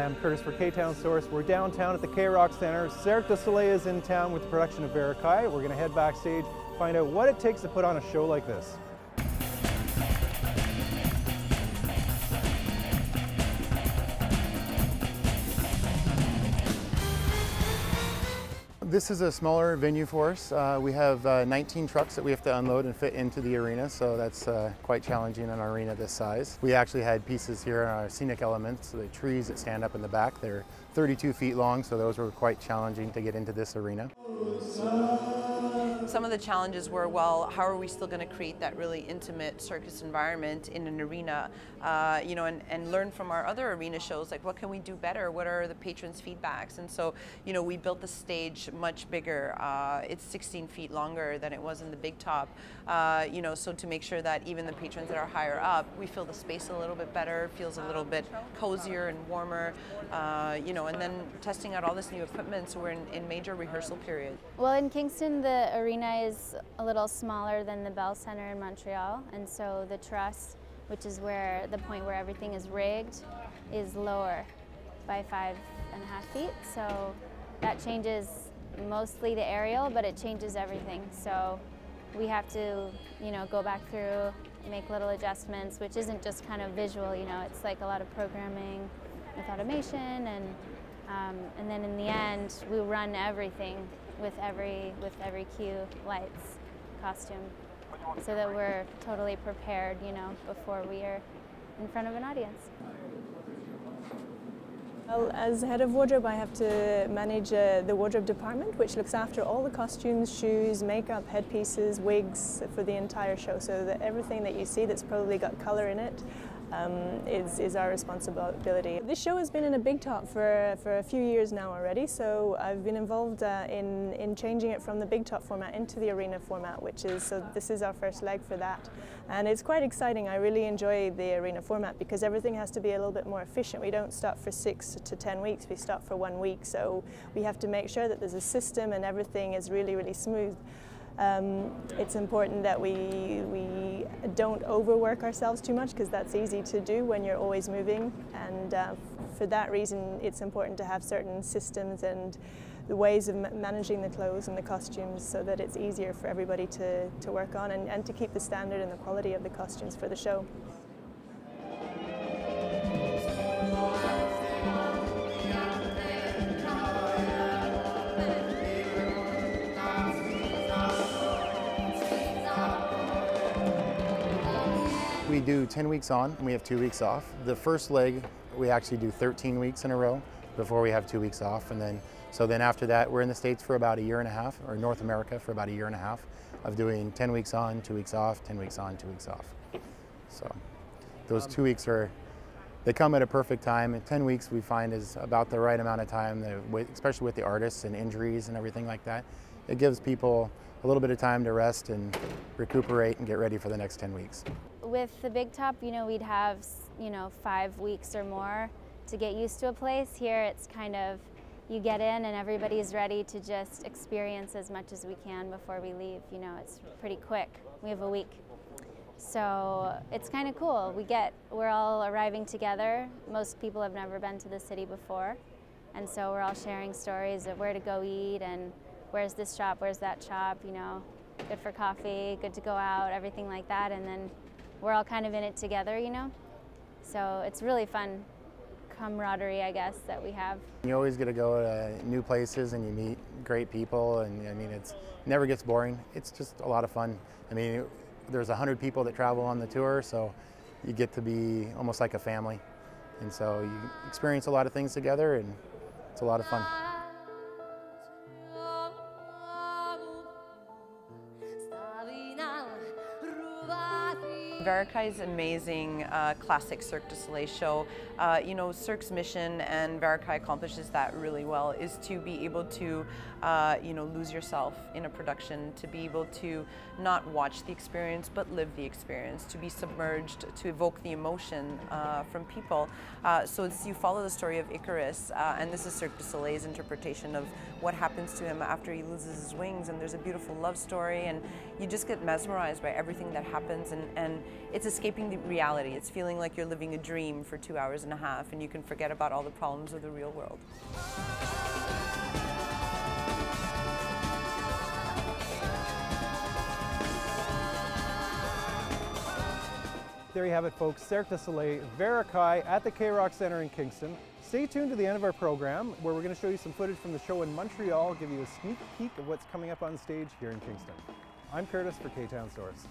I'm Curtis for K-Town Source. We're downtown at the K-Rock Center. Cirque du Soleil is in town with the production of Varekai. We're going to head backstage, find out what it takes to put on a show like this. This is a smaller venue for us. We have 19 trucks that we have to unload and fit into the arena, so that's quite challenging in an arena this size. We actually had pieces here in our scenic elements, the trees that stand up in the back. They're 32 feet long, so those were quite challenging to get into this arena. Some of the challenges were, well, how are we still going to create that really intimate circus environment in an arena, you know, and learn from our other arena shows, like what can we do better? What are the patrons' feedbacks? And so, you know, we built the stage much bigger. It's 16 feet longer than it was in the big top, you know, so to make sure that even the patrons that are higher up, we feel the space a little bit better, feels a little bit cozier and warmer, you know, and then testing out all this new equipment, so we're in major rehearsal period. Well, in Kingston, the arena is a little smaller than the Bell Center in Montreal, and so the truss, which is where the point where everything is rigged, is lower by 5.5 feet. So that changes mostly the aerial, but it changes everything. So we have to, you know, go back through, make little adjustments, which isn't just kind of visual, you know, it's like a lot of programming with automation, and then in the end, we run everything with every cue, lights, costume, so that we're totally prepared, you know, before we are in front of an audience. Well, as head of wardrobe, I have to manage the wardrobe department, which looks after all the costumes, shoes, makeup, headpieces, wigs for the entire show, so that everything that you see that's probably got color in it is our responsibility. This show has been in a big top for a few years now already, so I've been involved in changing it from the big top format into the arena format, so this is our first leg for that. And it's quite exciting. I really enjoy the arena format because everything has to be a little bit more efficient. We don't stop for 6 to 10 weeks, we stop for 1 week, so we have to make sure that there's a system and everything is really, really smooth. It's important that we don't overwork ourselves too much, because that's easy to do when you're always moving, and for that reason it's important to have certain systems and the ways of managing the clothes and the costumes so that it's easier for everybody to work on, and to keep the standard and the quality of the costumes for the show. We do 10 weeks on and we have 2 weeks off. The first leg, we actually do 13 weeks in a row before we have 2 weeks off. And then after that, we're in the States for about 1.5 years, or North America for about 1.5 years of doing 10 weeks on, 2 weeks off, 10 weeks on, 2 weeks off. So those 2 weeks they come at a perfect time. And 10 weeks we find is about the right amount of time, especially with the artists and injuries and everything like that. It gives people a little bit of time to rest and recuperate and get ready for the next 10 weeks. With the big top, you know, we'd have, you know, 5 weeks or more to get used to a place. Here it's kind of, you get in and everybody's ready to just experience as much as we can before we leave. You know, it's pretty quick. We have a week. So it's kind of cool. We're all arriving together. Most people have never been to the city before. And so we're all sharing stories of where to go eat and where's this shop, where's that shop, you know, good for coffee, good to go out, everything like that. And then we're all kind of in it together, you know? So it's really fun camaraderie, I guess, that we have. You always get to go to new places and you meet great people, and I mean, it never gets boring. It's just a lot of fun. I mean, there's 100 people that travel on the tour, so you get to be almost like a family. And so you experience a lot of things together, and it's a lot of fun. Varekai's amazing classic Cirque du Soleil show. You know, Cirque's mission, and Varekai accomplishes that really well, is to be able to, you know, lose yourself in a production, to be able to not watch the experience but live the experience, to be submerged, to evoke the emotion from people. So you follow the story of Icarus, and this is Cirque du Soleil's interpretation of what happens to him after he loses his wings, and there's a beautiful love story, and you just get mesmerized by everything that happens, and it's escaping the reality. It's feeling like you're living a dream for 2.5 hours and you can forget about all the problems of the real world. There you have it, folks. Cirque du Soleil, Varekai at the K-Rock Centre in Kingston. Stay tuned to the end of our program, where we're going to show you some footage from the show in Montreal, give you a sneak peek of what's coming up on stage here in Kingston. I'm Curtis for K-Town Source.